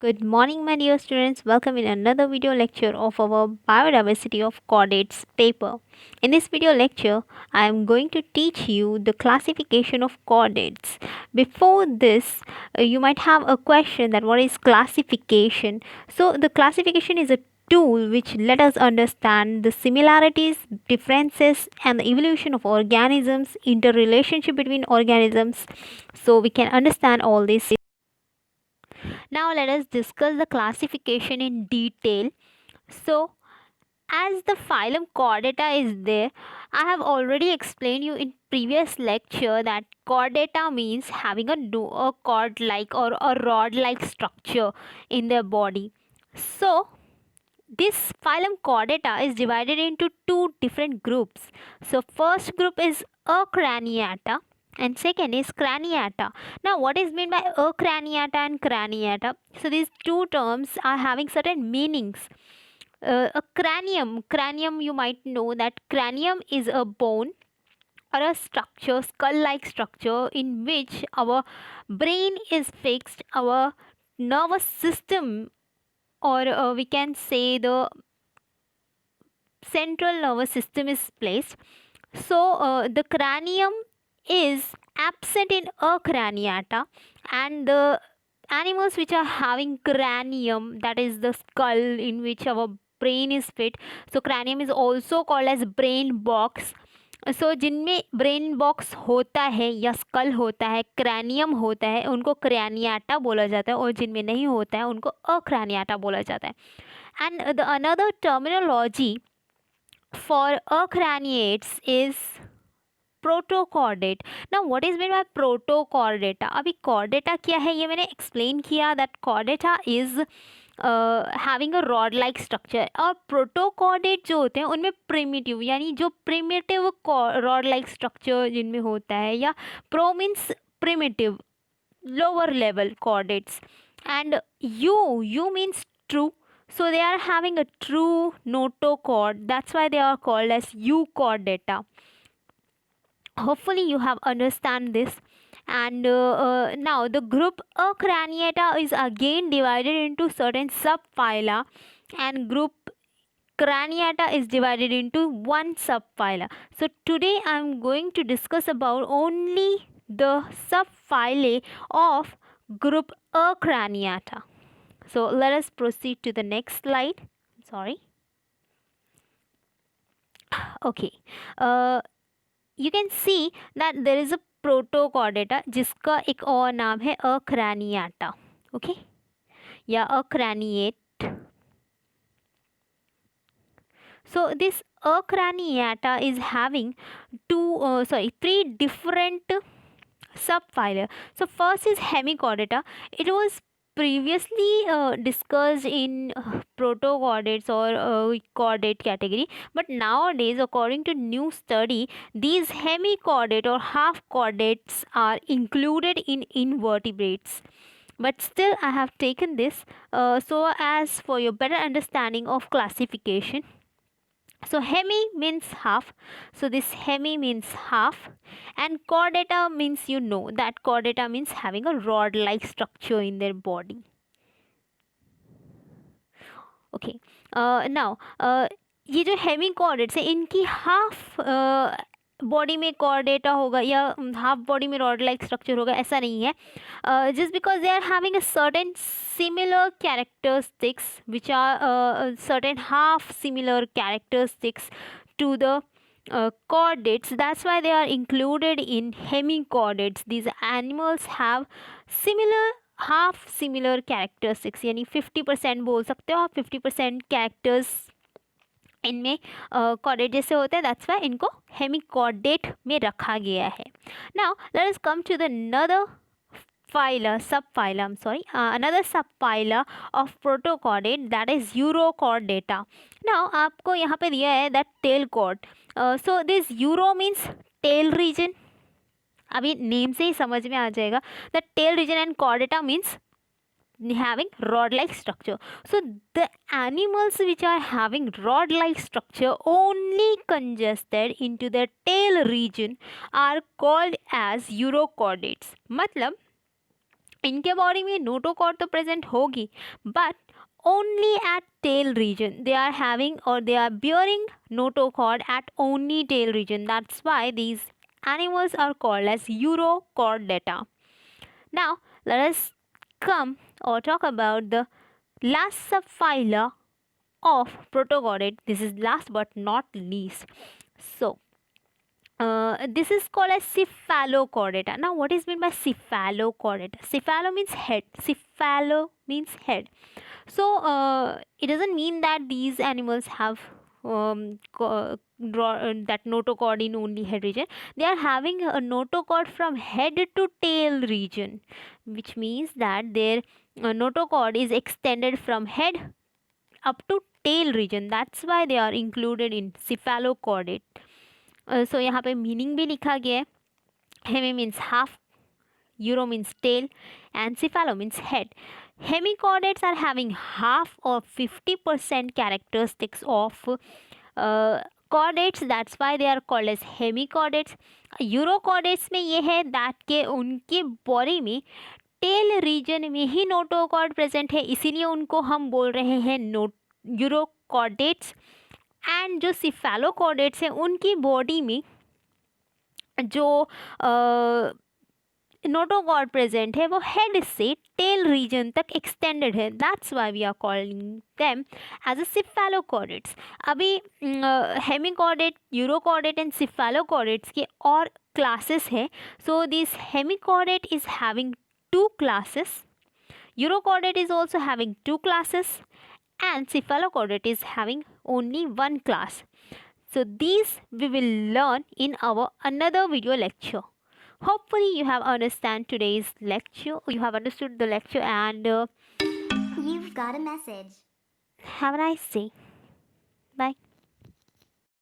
Good morning, my dear students. Welcome in another video lecture of our Biodiversity of Chordates paper. In this video lecture, I am going to teach you the classification of chordates. Before this, you might have a question that what is classification? So, the classification is a tool which let us understand the similarities, differences, and the evolution of organisms, interrelationship between organisms, so we can understand all this. Now let us discuss the classification in detail. So as the phylum Chordata is there, I have already explained you in previous lecture that chordata means having a cord like or a rod like structure in their body. So this phylum Chordata is divided into two different groups. So first group is Acraniata and second is Craniata. Now what is meant by Acraniata and Craniata? So these two terms are having certain meanings. A cranium, you might know that cranium is a bone or a structure, skull like structure in which our brain is fixed, our nervous system, or we can say the central nervous system is placed. So the cranium is absent in Acraniata, and the animals which are having cranium, that is the skull in which our brain is fit, so cranium is also called as brain box. सो जिनमें brain box होता है या school होता है, cranium होता है, उनको क्रैनियाटा बोला जाता है, और जिनमें नहीं होता है उनको अक्रैनियाटा बोला जाता है. And the another terminology for acraniates is protochordate. ना what is mean by protochordata? अभी कॉर्डेटा क्या है ये मैंने एक्सप्लेन किया, that chordata is having a rod like structure. और प्रोटोकॉर्डेट जो होते हैं उनमें प्रिमिटिव, यानी जो प्रिमिटिव रॉड लाइक स्ट्रक्चर जिनमें होता है, या pro means primitive, lower level chordates, and you means true. So they are having a true notochord. That's why they are called as euchordata. Hopefully you have understand this. And now the group Acraniata is again divided into certain subphyla, and group Craniata is divided into one subphyla. So today I am going to discuss about only the subphylae of group Acraniata. So let us proceed to the next slide. Sorry. Okay. You can see that there is a Protochordata जिसका एक और नाम है अक्रैनियाटा. Okay, या अक्रैनिएट. So this acraniata is having three different subphyla. So first is hemichordata. It was previously discussed in protochordates or chordate category, but nowadays according to new study, these hemichordate or half chordates are included in invertebrates. But still I have taken this so as for your better understanding of classification. So hemi means half. So this hemi means half, and chordata means, you know that chordata means having a rod like structure in their body. Okay. Now ये जो Hemy chordates है इनकी half body में chordata होगा या half body में rod like structure होगा, ऐसा नहीं है. Just because they are having a certain similar characteristics, which are certain half similar characteristics to the chordates. That's why they are included in hemichordates. These animals have similar half similar characteristics, यानी 50% बोल सकते हो आप, 50% characters इनमें chordate जैसे होते हैं. That's why इनको हेमिकॉर्डेट में रखा गया है. Now let us come to the another another subphyla of protochordate, that is Urochordata. Now आपको यहाँ पे दिया है that tail chord. So this Uro means tail region. अभी नेम से ही समझ में आ जाएगा the tail region, and Chordata means having rod like structure. So the animals which are having rod like structure only congested into their tail region are called as urochordates. मतलब इनके body में notochord तो present होगी, but only at tail region they are having, or they are bearing notochord at only tail region. That's why these animals are called as Urochordata. Now let us come or talk about the last subphyla of protochordate. This is last but not least. So this is called as cephalochordata. Now what is meant by cephalochordata? Cephalo means head, cephalo means head. So it doesn't mean that these animals have that notochord in only head region. They are having a notochord from head to tail region, which means that their notochord is extended from head up to tail region. That's why they are included in cephalochordate. So यहाँ पे meaning भी लिखा गया है. Hemi means half, Euro means tail, and cephalo means head. Hemichordates are having half or 50% characteristics of chordates. That's why they are called as hemichordates. Urochordates में ये है that के उनके बॉडी में टेल रीजन में ही नोटोकॉर्ड प्रेजेंट है, इसीलिए उनको हम बोल रहे हैं यूरोकॉर्डेट्स. एंड जो सिफेलोकॉर्डेट्स हैं उनकी बॉडी में जो नोटोकॉर्ड प्रेजेंट है वो हेड से टेल रीजन तक एक्सटेंडेड है. That's why we are calling them as a cephalochordates. अभी हेमिकॉर्डेट, यूरोकॉर्डेट एंड सिफेलोकॉर्डेट्स के और क्लासेस है. So this hemichordate is having 2 classes, Urochordate is also having 2 classes, and cephalochordate is having only 1 class. So these we will learn in our another video lecture. Hopefully you have understand today's lecture, you have understood the lecture, and You've got a message. have a nice day.